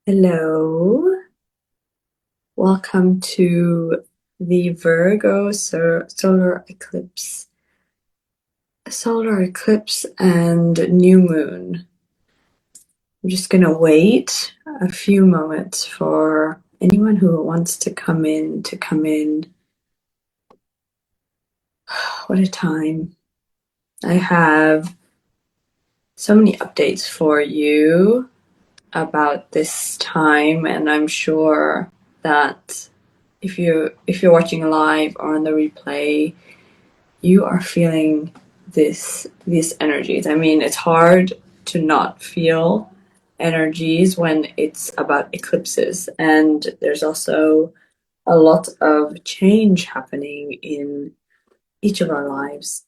Hello, welcome to the Virgo solar eclipse and new moon. I'm just gonna wait a few moments for anyone who wants to come in to come in. What a time. I have so many updates for you about this time, and I'm sure that if you're watching live or on the replay, you are feeling these energies. I mean, it's hard to not feel energies when it's about eclipses, and there's also a lot of change happening in each of our lives,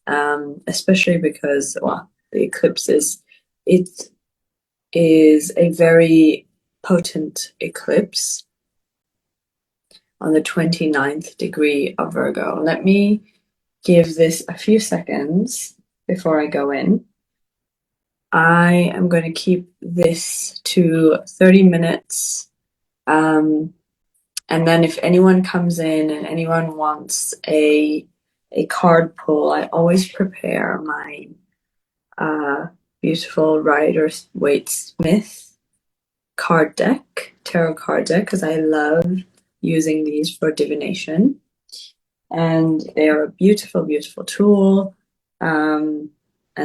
especially because, well, the eclipses, it is a very potent eclipse on the 29th degree of Virgo. Let me give this a few seconds before I go in. I am going to keep this to 30 minutes. And then if anyone comes in and anyone wants a card pull, I always prepare my beautiful Rider-Waite-Smith tarot card deck, because I love using these for divination. And they are a beautiful, beautiful tool. And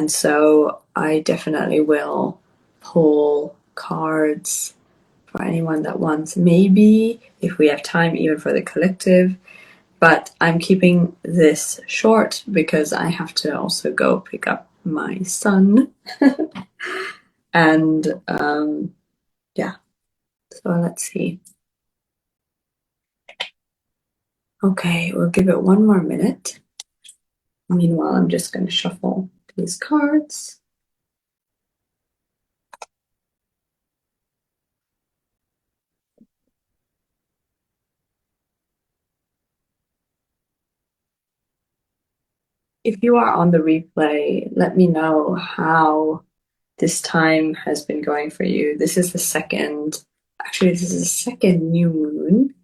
so I definitely will pull cards for anyone that wants, maybe if we have time, even for the collective. But I'm keeping this short because I have to also go pick up my son. And yeah, so let's see. Okay, we'll give it one more minute. Meanwhile, I'm just going to shuffle these cards. If you are on the replay, let me know how this time has been going for you. This is the second new moon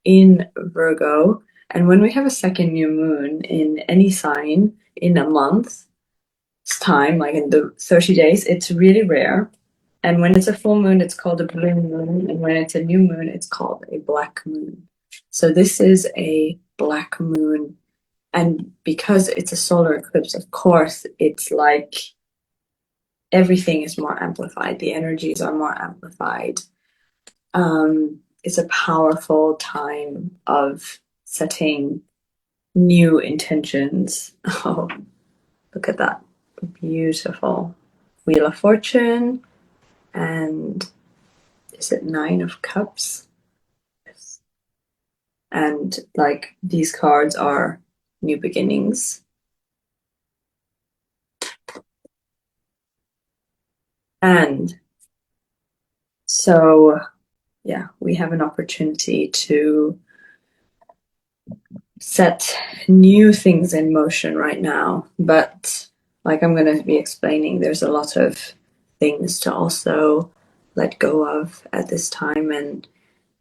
in Virgo. And when we have a second new moon in any sign in a month's time, like in the 30 days, it's really rare. And when it's a full moon, it's called a blue moon. And when it's a new moon, it's called a black moon. So this is a black moon. And because it's a solar eclipse, of course, it's like everything is more amplified. The energies are more amplified. It's a powerful time of setting new intentions. Oh, look at that. Beautiful. Wheel of Fortune. And is it Nine of Cups? Yes. And like these cards are new beginnings. And so, yeah, we have an opportunity to set new things in motion right now. But like I'm going to be explaining, there's a lot of things to also let go of at this time, and,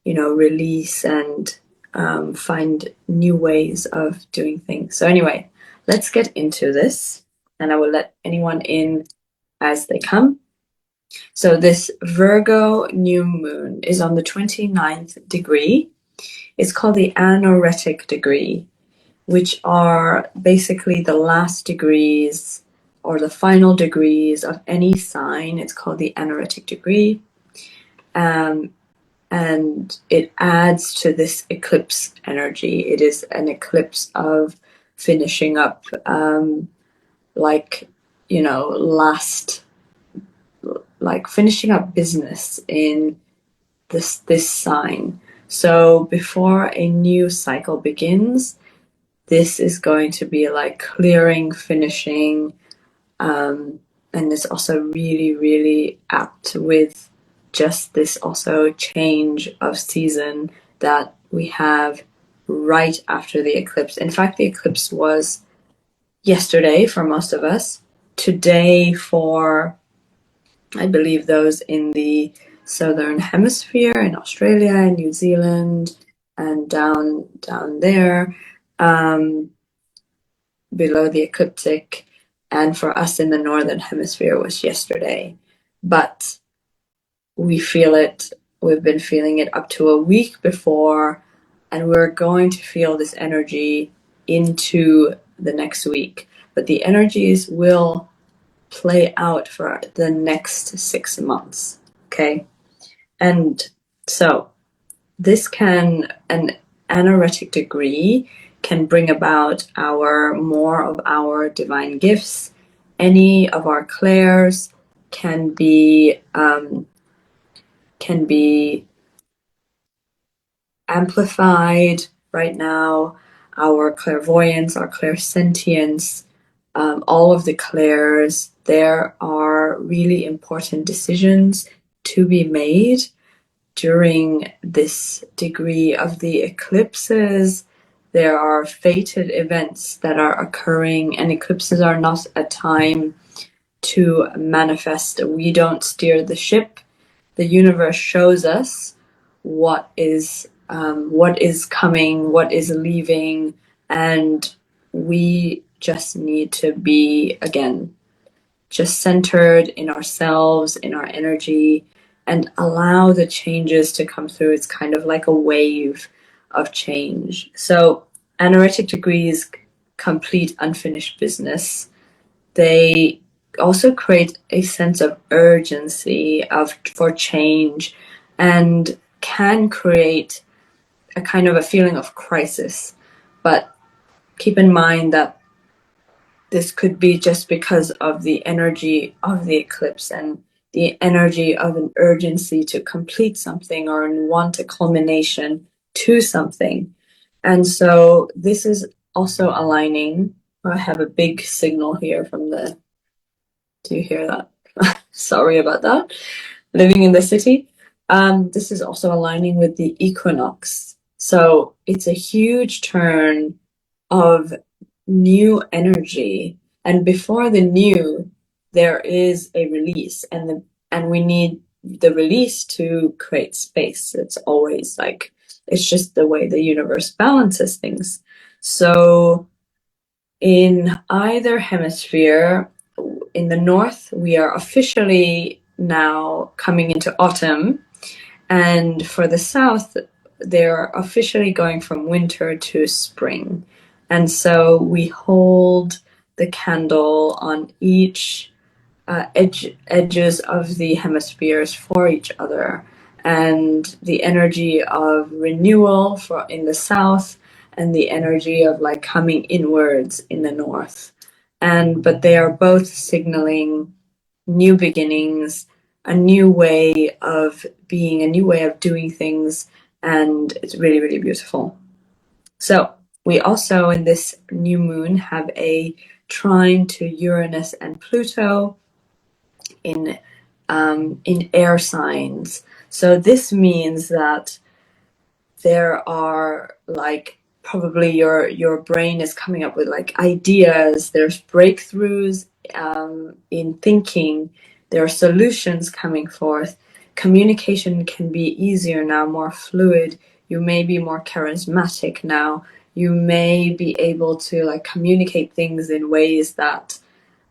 you know, release and find new ways of doing things. So anyway, let's get into this, and I will let anyone in as they come. So this Virgo new moon is on the 29th degree. It's called the anoretic degree, which are basically the last degrees or the final degrees of any sign. It's called the anoretic degree. And it adds to this eclipse energy. It is an eclipse of finishing up, like, you know, finishing up business in this sign. So before a new cycle begins, this is going to be like clearing, finishing, and it's also really, really apt with just this also change of season that we have right after the eclipse. In fact, the eclipse was yesterday for most of us. Today for, I believe, those in the southern hemisphere in Australia and New Zealand and down there, below the ecliptic, and for us in the northern hemisphere was yesterday. But we feel it, we've been feeling it up to a week before, and we're going to feel this energy into the next week. But the energies will play out for the next 6 months. Okay. And so this can, an anaretic degree can bring about more of our divine gifts. Any of our clairs can be amplified right now. Our clairvoyance, our clairsentience, all of the clairs, there are really important decisions to be made during this degree of the eclipses. There are fated events that are occurring, and eclipses are not a time to manifest. We don't steer the ship. The universe shows us what is coming, what is leaving, and we just need to be, again, just centered in ourselves, in our energy, and allow the changes to come through. It's kind of like a wave of change. So anaretic degrees complete unfinished business. They also create a sense of urgency for change, and can create a kind of a feeling of crisis. But keep in mind that this could be just because of the energy of the eclipse and the energy of an urgency to complete something or want a culmination to something. And so this is also aligning. I have a big signal here from the, do you hear that? Sorry about that. Living in the city. This is also aligning with the equinox. So it's a huge turn of new energy, and before the new there is a release, and we need the release to create space. It's always like, it's just the way the universe balances things. So in either hemisphere, in the north we are officially now coming into autumn, and for the south they're officially going from winter to spring. And so we hold the candle on each edges of the hemispheres for each other, and the energy of renewal for in the south, and the energy of like coming inwards in the north. But they are both signaling new beginnings, a new way of being, a new way of doing things, and it's really, really beautiful. So we also in this new moon have a trine to Uranus and Pluto in air signs. So this means that there are like, probably your brain is coming up with like ideas, there's breakthroughs in thinking, there are solutions coming forth. Communication can be easier now, more fluid. You may be more charismatic now. You may be able to like communicate things in ways that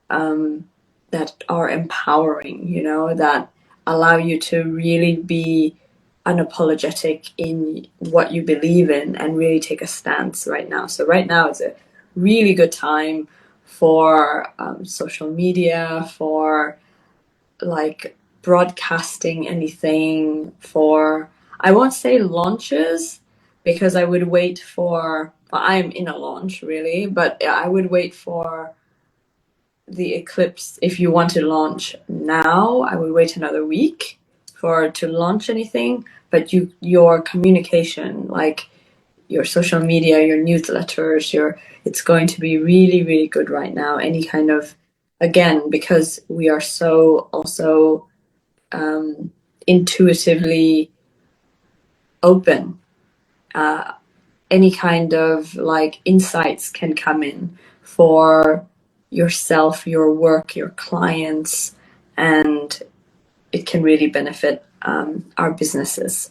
that are empowering, you know, that allow you to really be unapologetic in what you believe in and really take a stance right now. So right now is a really good time for social media, for like broadcasting anything, for, I won't say launches, because I would wait for, well, I'm in a launch really, but I would wait for the eclipse. If you want to launch now, I would wait another week to launch anything. But your communication, like your social media, your newsletters, it's going to be really, really good right now. Any kind of, again, because we are so also intuitively open, any kind of like insights can come in for yourself, your work, your clients, and it can really benefit our businesses.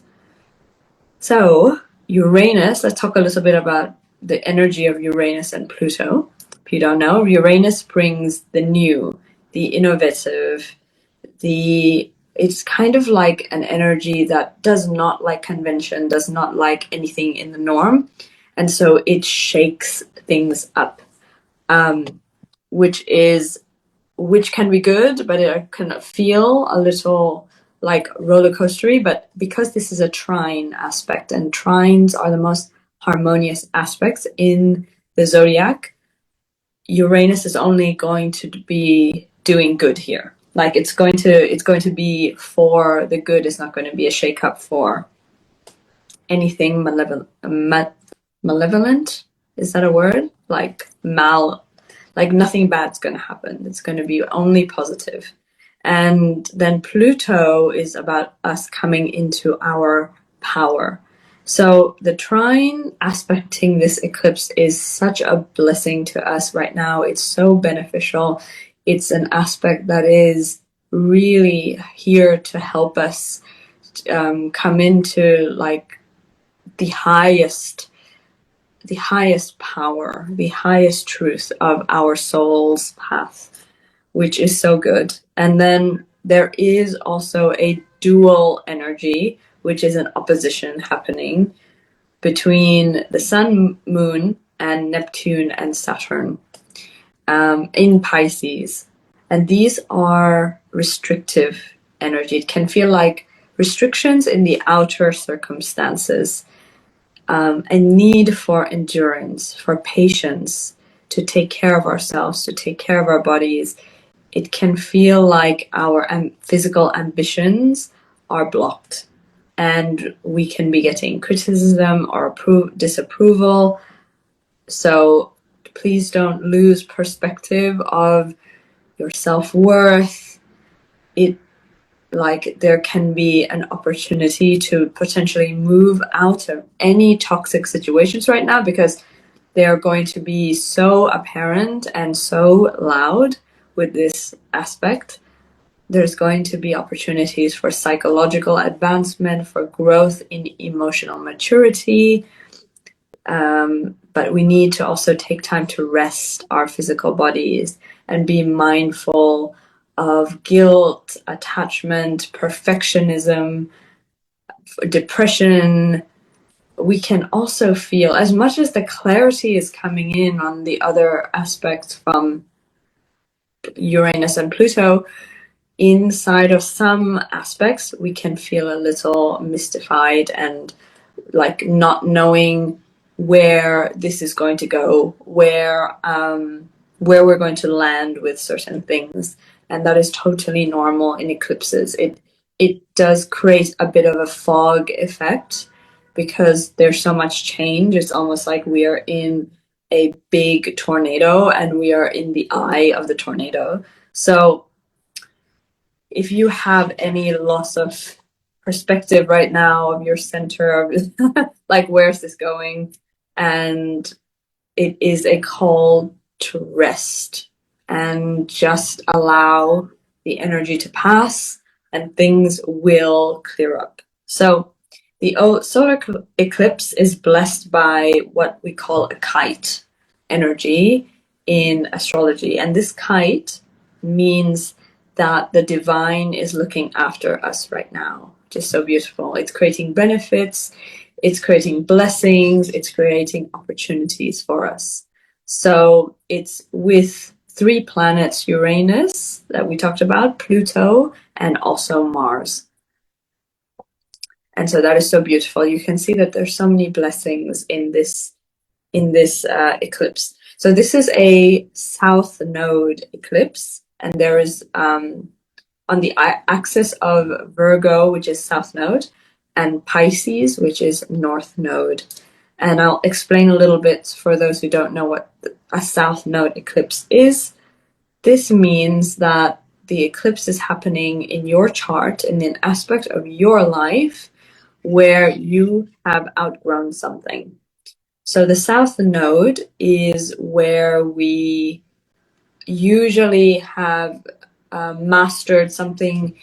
So Uranus, let's talk a little bit about the energy of Uranus and Pluto. If you don't know, Uranus brings the new, the innovative, it's kind of like an energy that does not like convention, does not like anything in the norm. And so it shakes things up, which can be good, but it can feel a little like roller coastery. But because this is a trine aspect, and trines are the most harmonious aspects in the zodiac, Uranus is only going to be doing good here. Like it's going to be for the good. It's not going to be a shakeup for anything malevolent. Is that a word? Like nothing bad's going to happen. It's going to be only positive. And then Pluto is about us coming into our power. So the trine aspecting this eclipse is such a blessing to us right now. It's so beneficial. It's an aspect that is really here to help us come into like the highest power, the highest truth of our soul's path, which is so good. And then there is also a dual energy, which is an opposition happening between the Sun, Moon, and Neptune and Saturn in Pisces. And these are restrictive energy. It can feel like restrictions in the outer circumstances, a need for endurance, for patience, to take care of ourselves, to take care of our bodies. It can feel like our physical ambitions are blocked, and we can be getting criticism or disapproval. So please don't lose perspective of your self-worth. There can be an opportunity to potentially move out of any toxic situations right now, because they are going to be so apparent and so loud with this aspect. There's going to be opportunities for psychological advancement, for growth in emotional maturity. But we need to also take time to rest our physical bodies and be mindful of guilt, attachment, perfectionism, depression. We can also feel, as much as the clarity is coming in on the other aspects from Uranus and Pluto, inside of some aspects, we can feel a little mystified and like not knowing where this is going to go, where we're going to land with certain things. And that is totally normal in eclipses. It does create a bit of a fog effect because there's so much change. It's almost like we are in a big tornado and we are in the eye of the tornado. So if you have any loss of perspective right now of your center of like, where's this going? And it is a call to rest and just allow the energy to pass, and things will clear up. So the solar eclipse is blessed by what we call a kite energy in astrology. And this kite means that the divine is looking after us right now. Just so beautiful. It's creating benefits, it's creating blessings, it's creating opportunities for us. So it's with 3 planets, Uranus that we talked about, Pluto, and also Mars. And so that is so beautiful. You can see that there's so many blessings in this eclipse. So this is a south node eclipse, and there is on the axis of Virgo, which is south node, and Pisces, which is north node. And I'll explain a little bit for those who don't know what a south node eclipse is. This means that the eclipse is happening in your chart in an aspect of your life where you have outgrown something. So the south node is where we usually have mastered something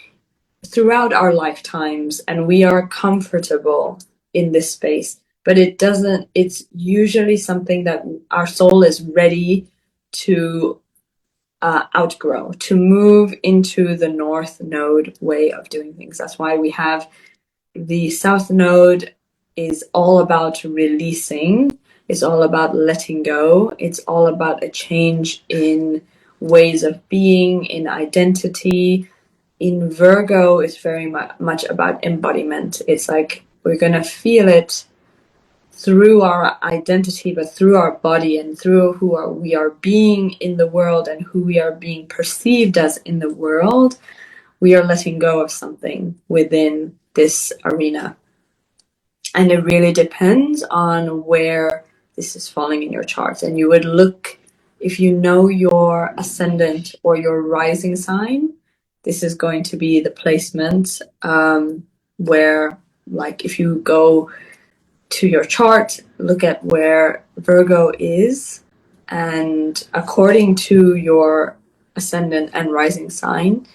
throughout our lifetimes, and we are comfortable in this space, but it's usually something that our soul is ready to outgrow, to move into the North Node way of doing things. That's why we have the South Node is all about releasing, it's all about letting go, it's all about a change in ways of being, in identity. In Virgo, it's very much about embodiment. It's like we're going to feel it through our identity, but through our body and through we are being in the world and who we are being perceived as in the world. We are letting go of something within this arena. And it really depends on where this is falling in your chart. And you would look, if you know your ascendant or your rising sign, this is going to be the placement where, like, if you go to your chart, look at where Virgo is, and according to your ascendant and rising sign,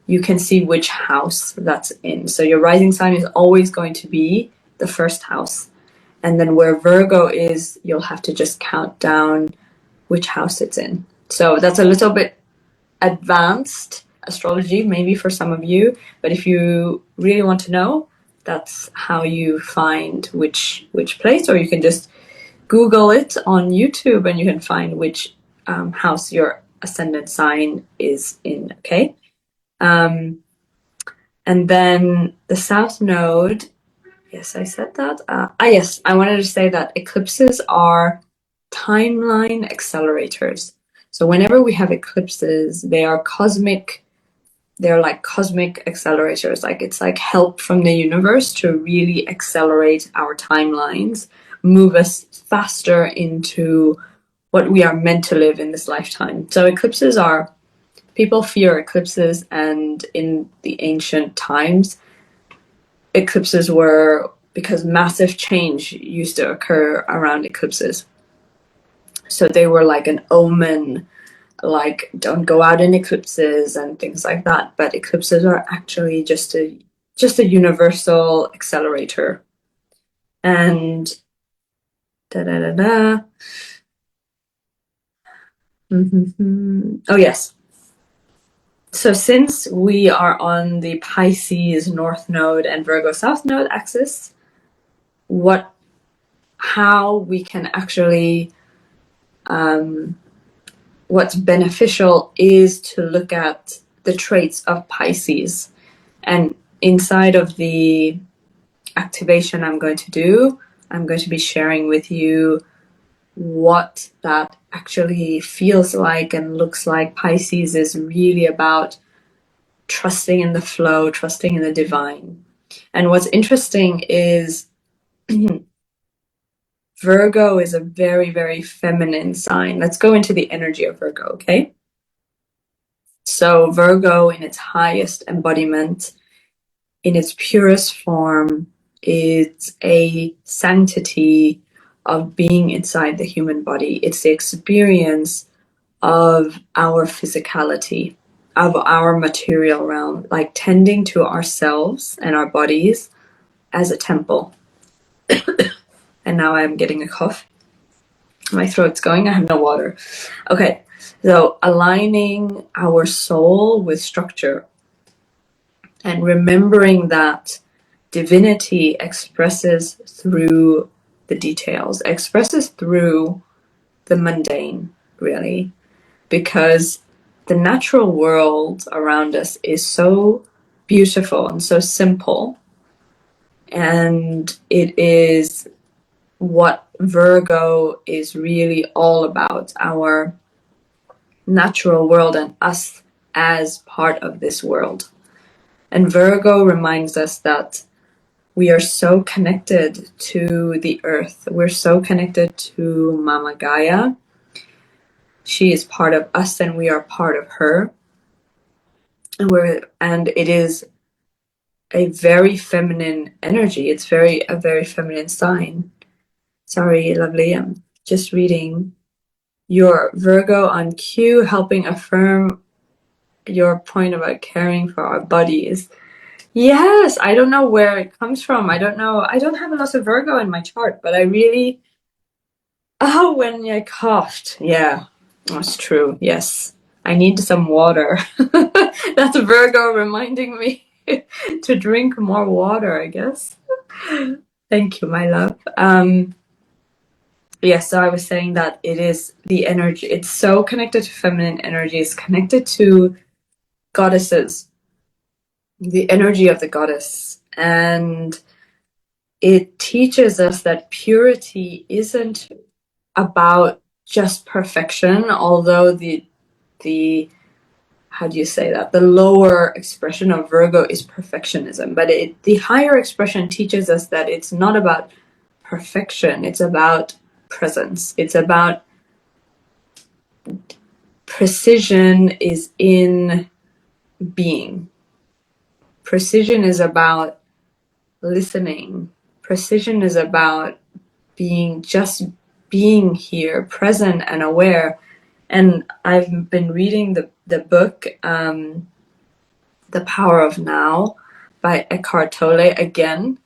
you can see which house that's in. So your rising sign is always going to be the first house. And then where Virgo is, you'll have to just count down which house it's in. So that's a little bit advanced astrology, maybe for some of you. But if you really want to know, that's how you find which place, or you can just Google it on YouTube and you can find which house your ascendant sign is in, okay? And then the South Node, yes, I said that. Yes, I wanted to say that eclipses are timeline accelerators. So whenever we have eclipses, they're like cosmic accelerators. Like it's like help from the universe to really accelerate our timelines, move us faster into what we are meant to live in this lifetime. So people fear eclipses, and in the ancient times, eclipses were because massive change used to occur around eclipses. So they were like an omen, like don't go out in eclipses and things like that. But eclipses are actually just a universal accelerator. And da da da da. Oh yes. So since we are on the Pisces North Node and Virgo South Node axis, how we can actually what's beneficial is to look at the traits of Pisces. And inside of the activation I'm going to do, I'm going to be sharing with you what that actually feels like and looks like. Pisces is really about trusting in the flow, trusting in the divine. And what's interesting is Virgo is a very, very feminine sign. Let's go into the energy of Virgo, okay? So Virgo in its highest embodiment, in its purest form, is a sanctity of being inside the human body. It's the experience of our physicality, of our material realm, like tending to ourselves and our bodies as a temple. And now I'm getting a cough. My throat's going, I have no water. Okay, so aligning our soul with structure and remembering that divinity expresses through the details, expresses through the mundane, really, because the natural world around us is so beautiful and so simple, and it is what Virgo is really all about, our natural world and us as part of this world. And Virgo reminds us that we are so connected to the earth. We're so connected to Mama Gaia. She is part of us and we are part of her. And it is a very feminine energy. It's a very feminine sign. Sorry, lovely. I'm just reading your Virgo on cue, helping affirm your point about caring for our bodies. Yes, I don't know where it comes from. I don't know. I don't have a lot of Virgo in my chart, but I really. Oh, when I coughed. Yeah, that's true. Yes. I need some water. That's Virgo reminding me to drink more water, I guess. Thank you, my love. Yes, so I was saying that it is the energy. It's so connected to feminine energy. It's connected to goddesses, the energy of the goddess. And it teaches us that purity isn't about just perfection, although the how do you say that? The lower expression of Virgo is perfectionism, but the higher expression teaches us that it's not about perfection, it's about presence. It's about precision is in being. Precision is about listening. Precision is about being here, present and aware. And I've been reading the book, The Power of Now by Eckhart Tolle again.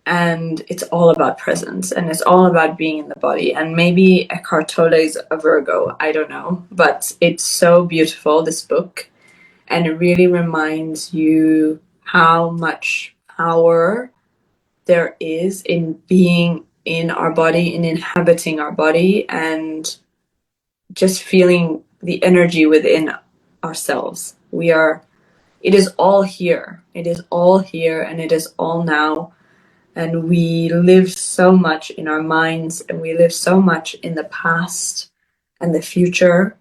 And it's all about presence and it's all about being in the body. And maybe Eckhart Tolle's a Virgo, I don't know. But it's so beautiful, this book. And it really reminds you how much power there is in being in our body, in inhabiting our body, and just feeling the energy within ourselves. It is all here. It is all here and it is all now. And we live so much in our minds and we live so much in the past and the future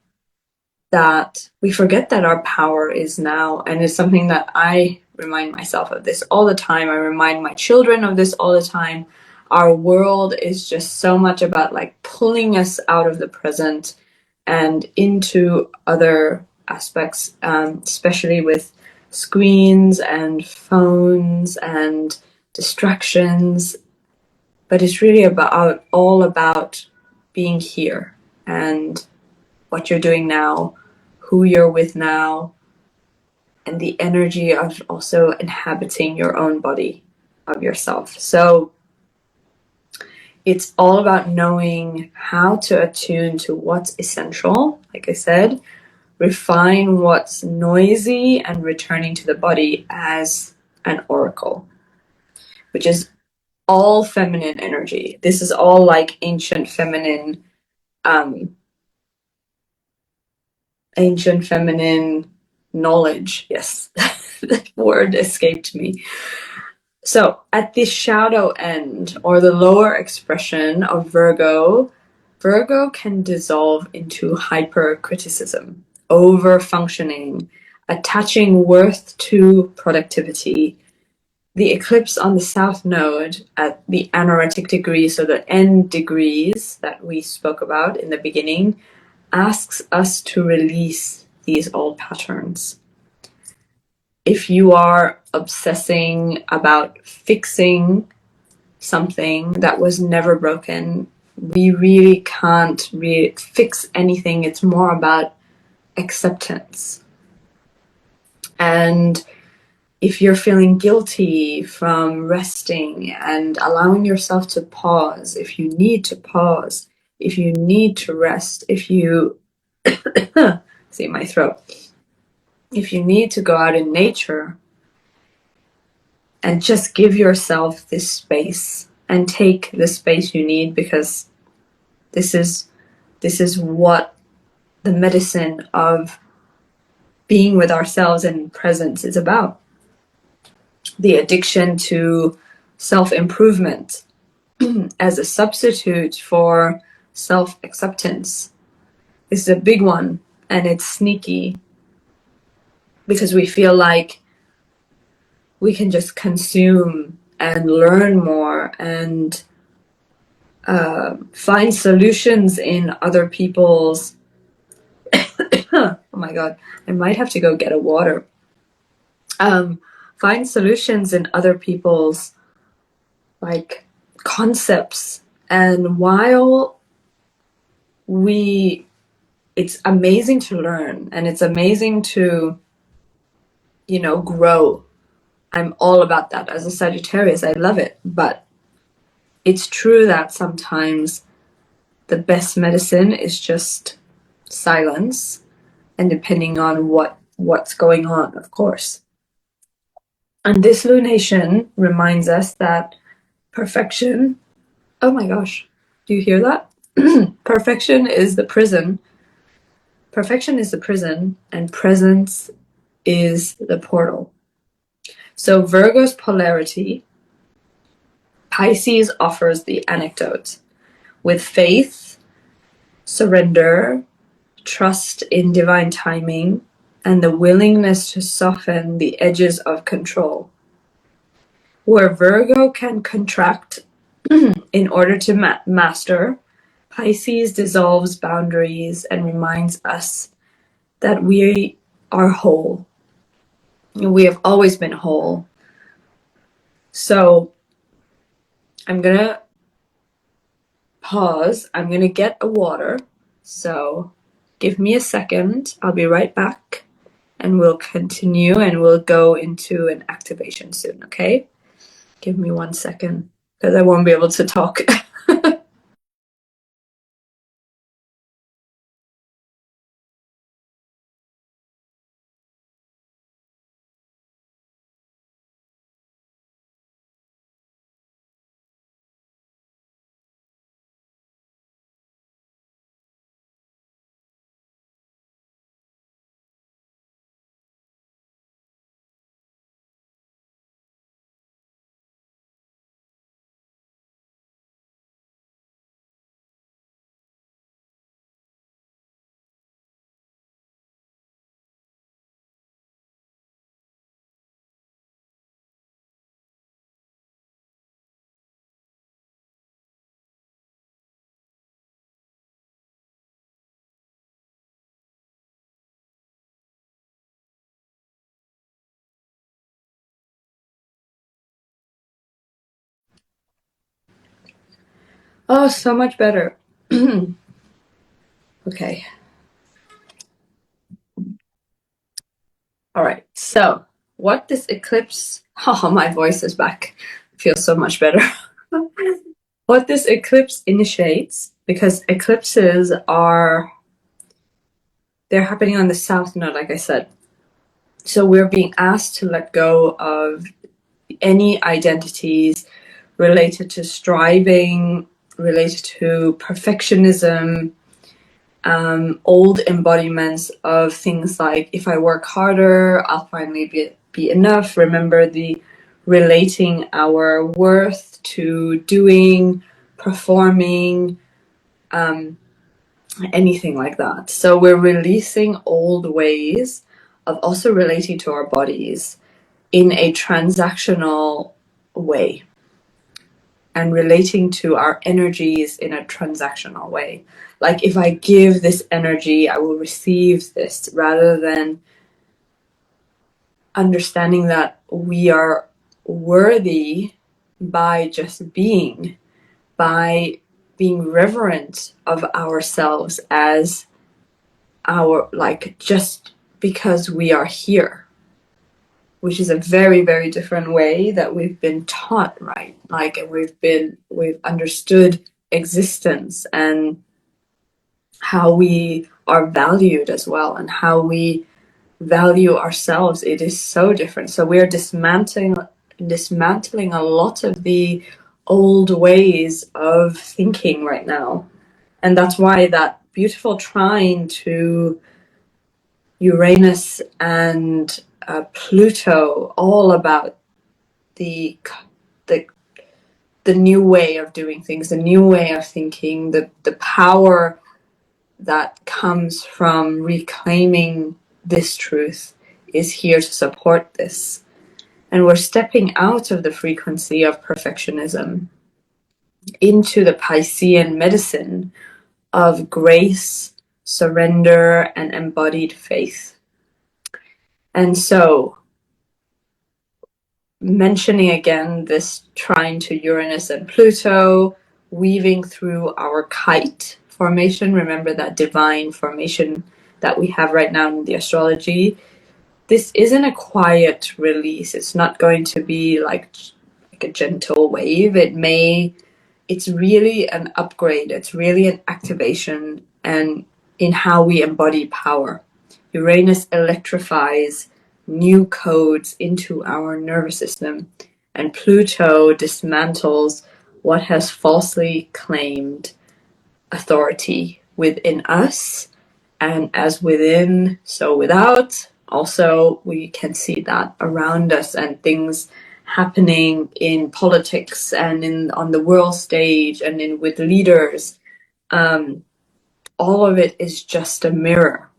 that we forget that our power is now. And it's something that I remind myself of this all the time. I remind my children of this all the time. Our world is just so much about like pulling us out of the present and into other aspects, especially with screens and phones and distractions. But it's really all about being here and what you're doing now, who you're with now, and the energy of also inhabiting your own body of yourself. So it's all about knowing how to attune to what's essential, like I said, refine what's noisy, and returning to the body as an oracle, which is all feminine energy. This is all like ancient feminine knowledge. Yes, that word escaped me. So at the shadow end or the lower expression of Virgo, Virgo can dissolve into hypercriticism, over functioning, attaching worth to productivity. The eclipse on the south node at the anaretic degree, so the end degrees that we spoke about in the beginning, asks us to release these old patterns. If you are obsessing about fixing something that was never broken, we really can't fix anything. It's more about acceptance. And if you're feeling guilty from resting and allowing yourself to pause, if you need to pause, if you need to rest, if you see my throat, if you need to go out in nature and just give yourself this space and take the space you need, because this is what the medicine of being with ourselves and presence is about. The addiction to self-improvement as a substitute for self-acceptance is a big one, and it's sneaky because we feel like we can just consume and learn more and find solutions in other people's oh my god, I might have to go get a water. Find solutions in other people's like concepts, and while it's amazing to learn and it's amazing to grow I'm all about that. As a Sagittarius, I love it. But it's true that sometimes the best medicine is just silence, and depending on what's going on, of course. And this lunation reminds us that perfection, oh my gosh, do you hear that? Perfection is the prison. Perfection is the prison, and presence is the portal. So Virgo's polarity, Pisces offers the anecdote with faith, surrender, trust in divine timing, and the willingness to soften the edges of control. Where Virgo can contract in order to master, Pisces dissolves boundaries and reminds us that we are whole. We have always been whole. So I'm gonna pause. I'm gonna get a water. So give me a second. I'll be right back. And we'll continue and we'll go into an activation soon, okay? Give me 1 second because I won't be able to talk. Oh, so much better. Okay. All right. So, what this eclipse, oh, my voice is back. Feels so much better. What this eclipse initiates, because eclipses they're happening on the south node, like I said. So we're being asked to let go of any identities related to striving, related to perfectionism, old embodiments of things like, if I work harder, I'll finally be enough. Remember the relating our worth to doing, performing, anything like that. So we're releasing old ways of also relating to our bodies in a transactional way and relating to our energies in a transactional way. Like, if I give this energy, I will receive this, rather than understanding that we are worthy by just being, by being reverent of ourselves as our, like, just because we are here, which is a very, very different way that we've been taught, right? Like, we've understood existence and how we are valued as well, and how we value ourselves. It is so different. So we're dismantling a lot of the old ways of thinking right now. And that's why that beautiful trine to Uranus and Pluto, all about the new way of doing things, the new way of thinking, the power that comes from reclaiming this truth is here to support this. And we're stepping out of the frequency of perfectionism into the Piscean medicine of grace, surrender, and embodied faith. And so, mentioning again this trine to Uranus and Pluto, weaving through our kite formation. Remember that divine formation that we have right now in the astrology. this isn't a quiet release. It's not going to be like a gentle wave. It's really an upgrade. It's really an activation and in how we embody power. Uranus electrifies new codes into our nervous system, and Pluto dismantles what has falsely claimed authority within us. And as within, so without. Also, we can see that around us and things happening in politics and on the world stage and with leaders. All of it is just a mirror.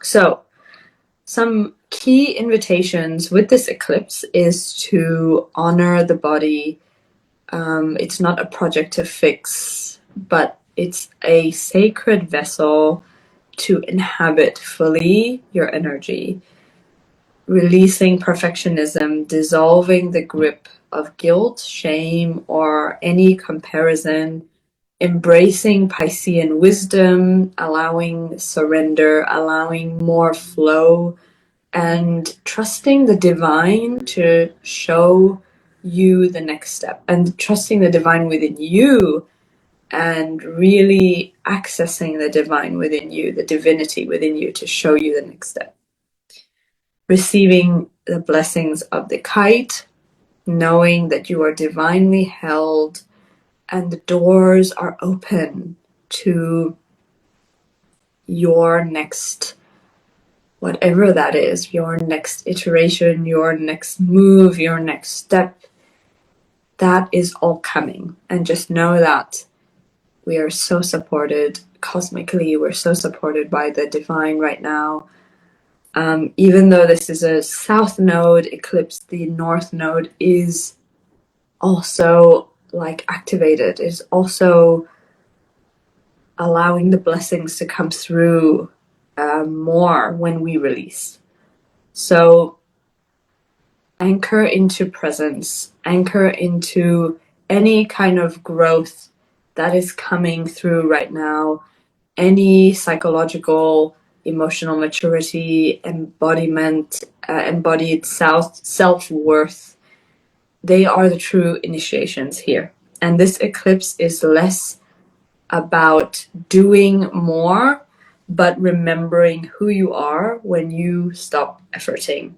So some key invitations with this eclipse is to honor the body. It's not a project to fix, but it's a sacred vessel to inhabit fully your energy, releasing perfectionism, dissolving the grip of guilt, shame, or any comparison, embracing Piscean wisdom, allowing surrender, allowing more flow, and trusting the divine to show you the next step, and trusting the divine within you, and really accessing the divine within you, the divinity within you, to show you the next step. Receiving the blessings of the kite, knowing that you are divinely held and the doors are open to your next, whatever that is, your next iteration, your next move, your next step. That is all coming. And just know that we are so supported cosmically. We're so supported by the divine right now. Even though this is a south node eclipse, the north node is also like activated, is also allowing the blessings to come through more when we release. So anchor into presence, anchor into any kind of growth that is coming through right now, any psychological, emotional maturity, embodiment, embodied self-worth. They are the true initiations here. And this eclipse is less about doing more, but remembering who you are when you stop efforting.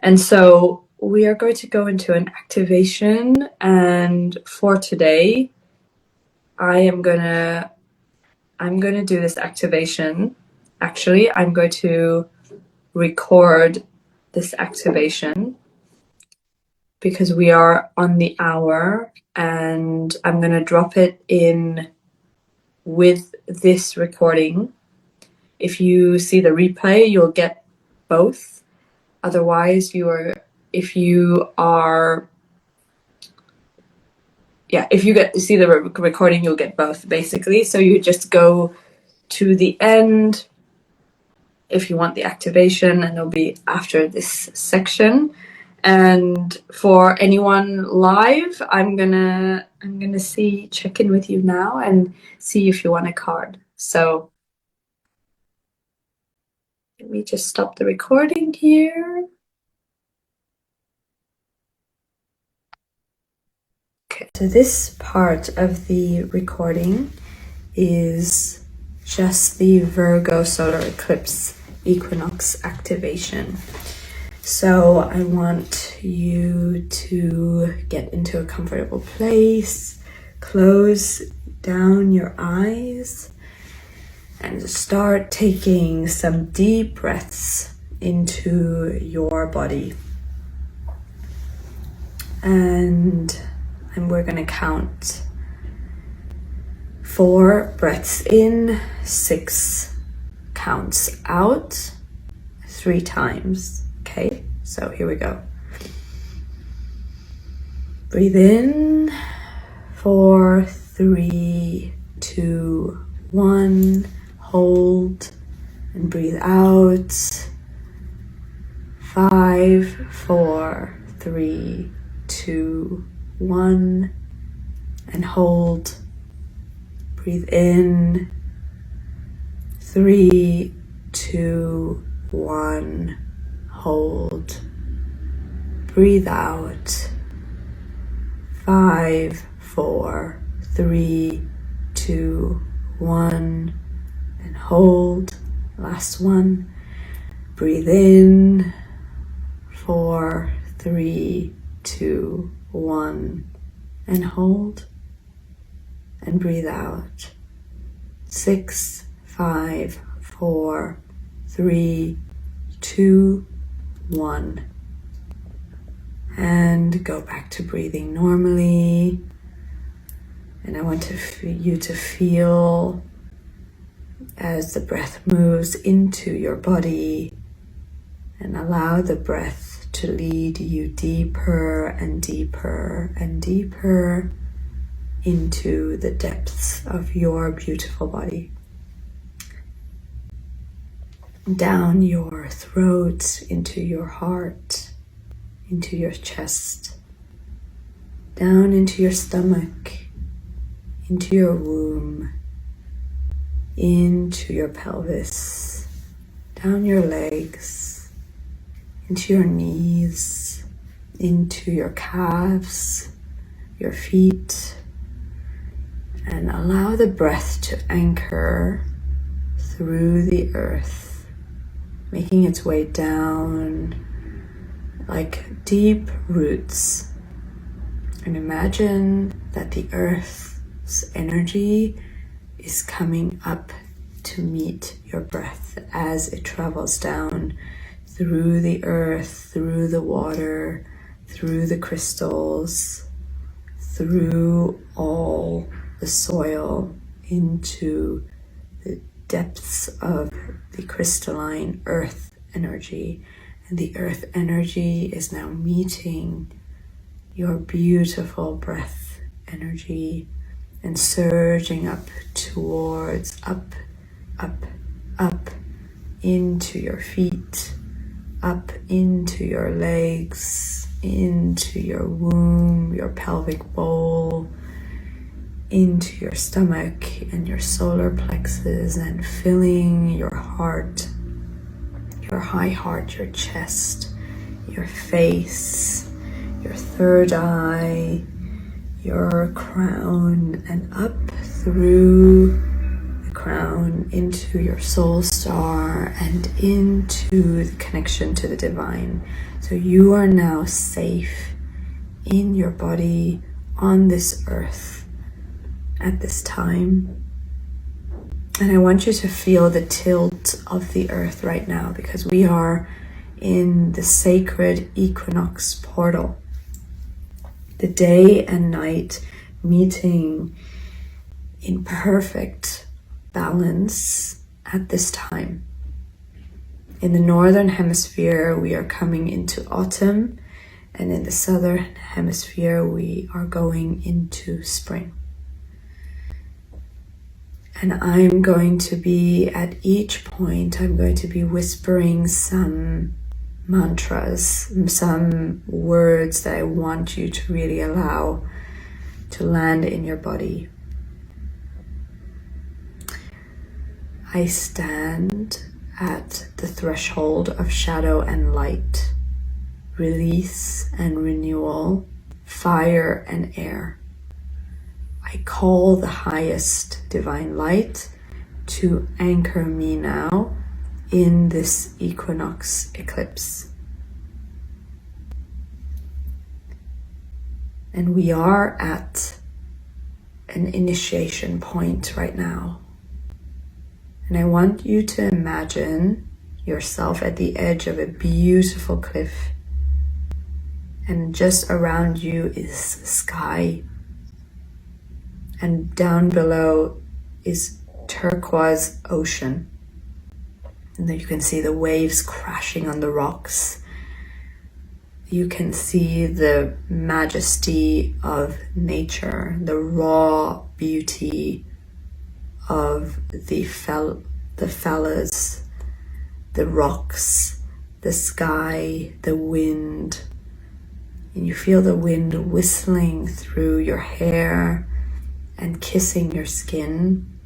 And so we are going to go into an activation, and for today, I'm gonna do this activation. Actually, I'm going to record this activation because we are on the hour, and I'm going to drop it in with this recording. If you see the replay, you'll get both. Otherwise, if you get to see the recording, you'll get both, basically. So you just go to the end if you want the activation, and it'll be after this section. And for anyone live, I'm gonna check in with you now and see if you want a card. So let me just stop the recording here. Okay, so this part of the recording is just the Virgo solar eclipse equinox activation. So I want you to get into a comfortable place, close down your eyes, and start taking some deep breaths into your body. And we're going to count 4 breaths in, 6 counts out, 3 times. Okay, so here we go. Breathe in, 4, 3, 2, 1. Hold and breathe out. 5, 4, 3, 2, 1. And hold. Breathe in. 3, 2, 1, hold. Breathe out. 5, 4, 3, 2, 1, and hold. Last one. Breathe in. 4, 3, 2, 1, and hold. And breathe out. 6, 5, 4, 3, 2, 1. And go back to breathing normally. And I want you to feel as the breath moves into your body, and allow the breath to lead you deeper and deeper and deeper into the depths of your beautiful body. Down your throat, into your heart, into your chest, down into your stomach, into your womb, into your pelvis, down your legs, into your knees, into your calves, your feet, and allow the breath to anchor through the earth, making its way down like deep roots. And imagine that the earth's energy is coming up to meet your breath as it travels down through the earth, through the water, through the crystals, through all the soil, into the depths of the crystalline earth energy. And the earth energy is now meeting your beautiful breath energy and surging up towards, up, into your feet, up into your legs, into your womb, your pelvic bowl, into your stomach and your solar plexus, and filling your heart, your high heart, your chest, your face, your third eye, your crown, and up through the crown into your soul star and into the connection to the divine. So you are now safe in your body on this earth at this time. And I want you to feel the tilt of the earth right now, because we are in the sacred equinox portal. The day and night meeting in perfect balance at this time. In the northern hemisphere, we are coming into autumn, and in the southern hemisphere, we are going into spring. And I'm going to be, at each point, I'm going to be whispering some mantras, some words that I want you to really allow to land in your body. I stand at the threshold of shadow and light, release and renewal, fire and air. I call the highest divine light to anchor me now in this equinox eclipse. And we are at an initiation point right now. And I want you to imagine yourself at the edge of a beautiful cliff. And just around you is sky. And down below is turquoise ocean. And then you can see the waves crashing on the rocks. You can see the majesty of nature, the raw beauty of the fellas, the rocks, the sky, the wind. And you feel the wind whistling through your hair and kissing your skin.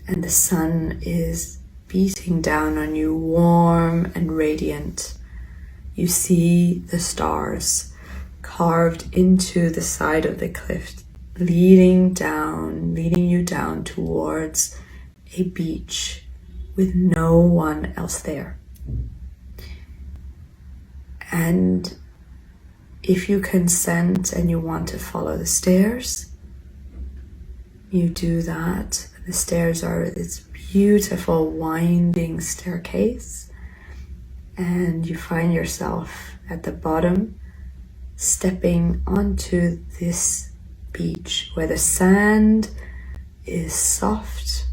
And the sun is beating down on you, warm and radiant. You see the stars carved into the side of the cliff, leading you down towards a beach with no one else there. And if you consent and you want to follow the stairs, you do that. The stairs are this beautiful winding staircase, and you find yourself at the bottom, stepping onto this beach where the sand is soft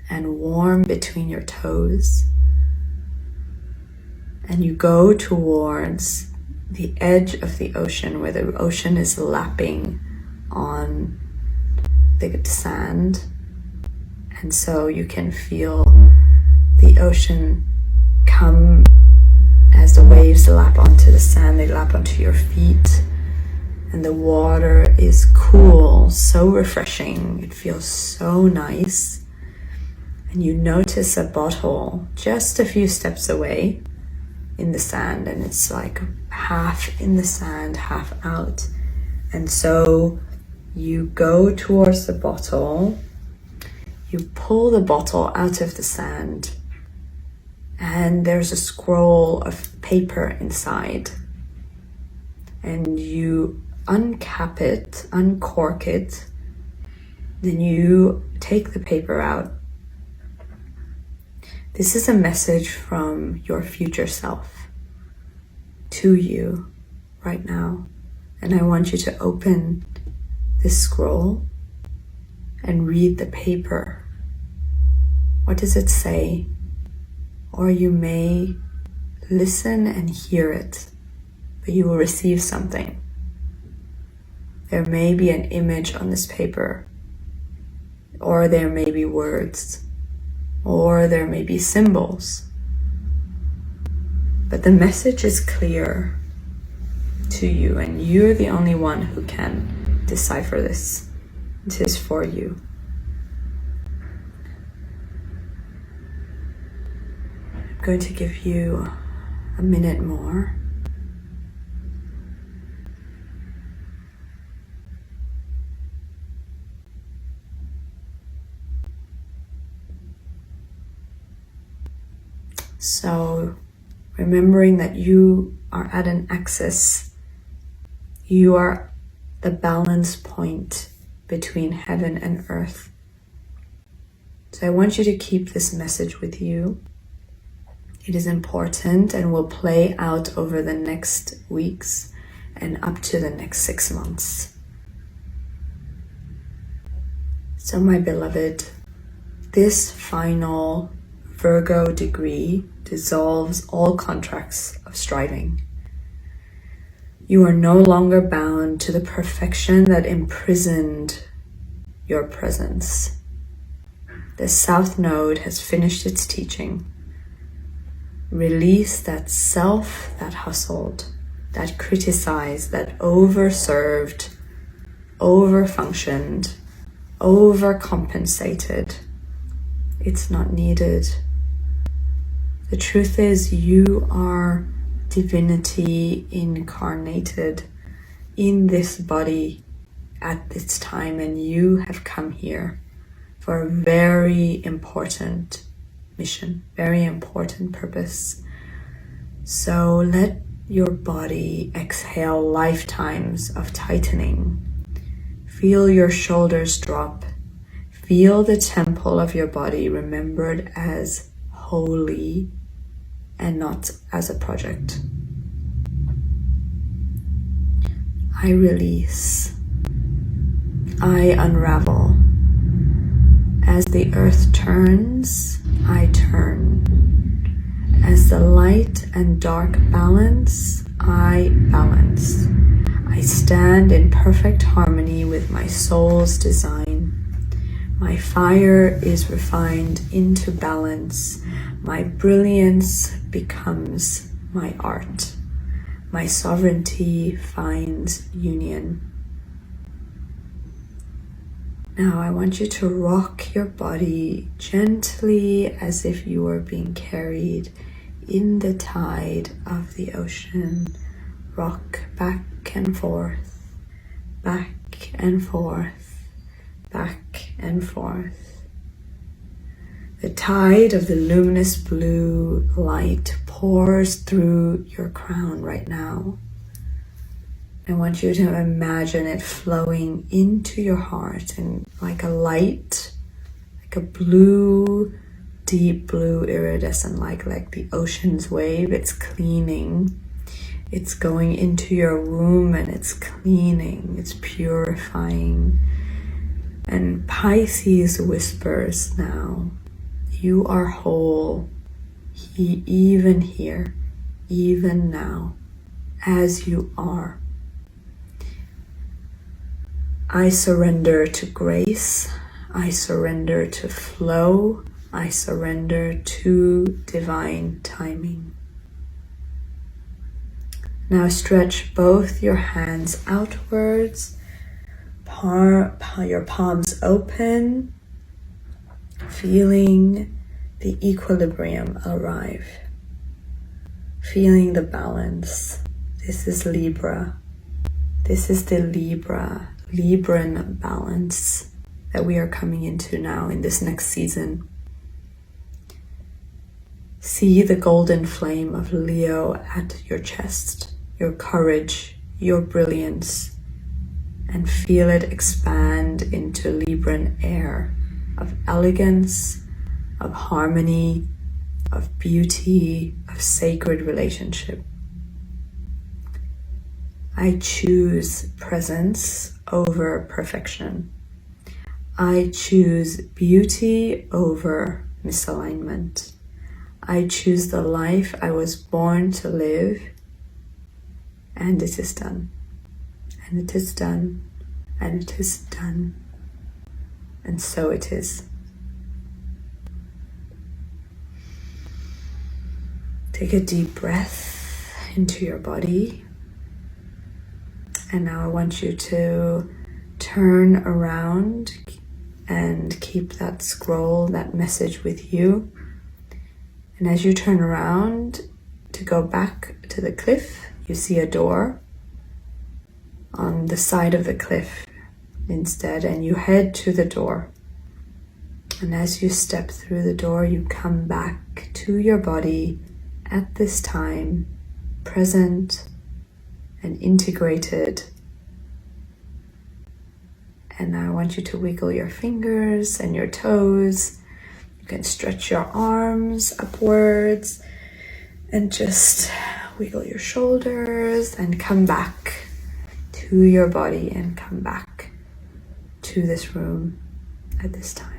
and warm between your toes. And you go towards the edge of the ocean, where the ocean is lapping on the sand. And so you can feel the ocean come as the waves lap onto the sand, they lap onto your feet. And the water is cool, so refreshing. It feels so nice. And you notice a bottle just a few steps away in the sand, and it's like half in the sand, half out. And so you go towards the bottle, you pull the bottle out of the sand, and there's a scroll of paper inside. And you uncap it, uncork it, then you take the paper out. This is a message from your future self to you right now. And I want you to open this scroll and read the paper. What does it say? Or you may listen and hear it, but you will receive something. There may be an image on this paper, or there may be words, or there may be symbols. But the message is clear to you, and you're the only one who can decipher this. It is for you. I'm going to give you a minute more. So, remembering that you are at an axis, you are the balance point between heaven and earth. So I want you to keep this message with you. It is important and will play out over the next weeks and up to the next 6 months. So my beloved, this final Virgo degree dissolves all contracts of striving. You are no longer bound to the perfection that imprisoned your presence. The South Node has finished its teaching. Release that self that hustled, that criticized, that overserved, overfunctioned, overcompensated. It's not needed. The truth is, you are divinity incarnated in this body at this time, and you have come here for a very important mission, very important purpose. So let your body exhale lifetimes of tightening. Feel your shoulders drop. Feel the temple of your body remembered as holy and not as a project. I release. I unravel. As the earth turns, I turn. As the light and dark balance, I balance. I stand in perfect harmony with my soul's design. My fire is refined into balance. My brilliance becomes my art. My sovereignty finds union. Now I want you to rock your body gently as if you were being carried in the tide of the ocean. Rock back and forth, back and forth, back and forth. The tide of the luminous blue light pours through your crown right now. I want you to imagine it flowing into your heart, and like a light, like a blue, deep blue iridescent light, like the ocean's wave. It's cleaning. It's going into your womb and it's cleaning. It's purifying. And Pisces whispers now, you are whole, even here, even now, as you are. I surrender to grace. I surrender to flow. I surrender to divine timing. Now stretch both your hands outwards, your palms open, feeling the equilibrium arrive, feeling the balance. This is Libra. This is the Libran balance that we are coming into now in this next season. See the golden flame of Leo at your chest, your courage, your brilliance, and feel it expand into Libran air of elegance, of harmony, of beauty, of sacred relationship. I choose presence over perfection. I choose beauty over misalignment. I choose the life I was born to live, and it is done. And it is done. And it is done. And so it is. Take a deep breath into your body. And now I want you to turn around and keep that scroll, that message with you. And as you turn around to go back to the cliff, you see a door on the side of the cliff instead, and you head to the door. And as you step through the door, you come back to your body at this time, present and integrated. And now I want you to wiggle your fingers and your toes. You can stretch your arms upwards and just wiggle your shoulders and come back to your body and come back to this room at this time.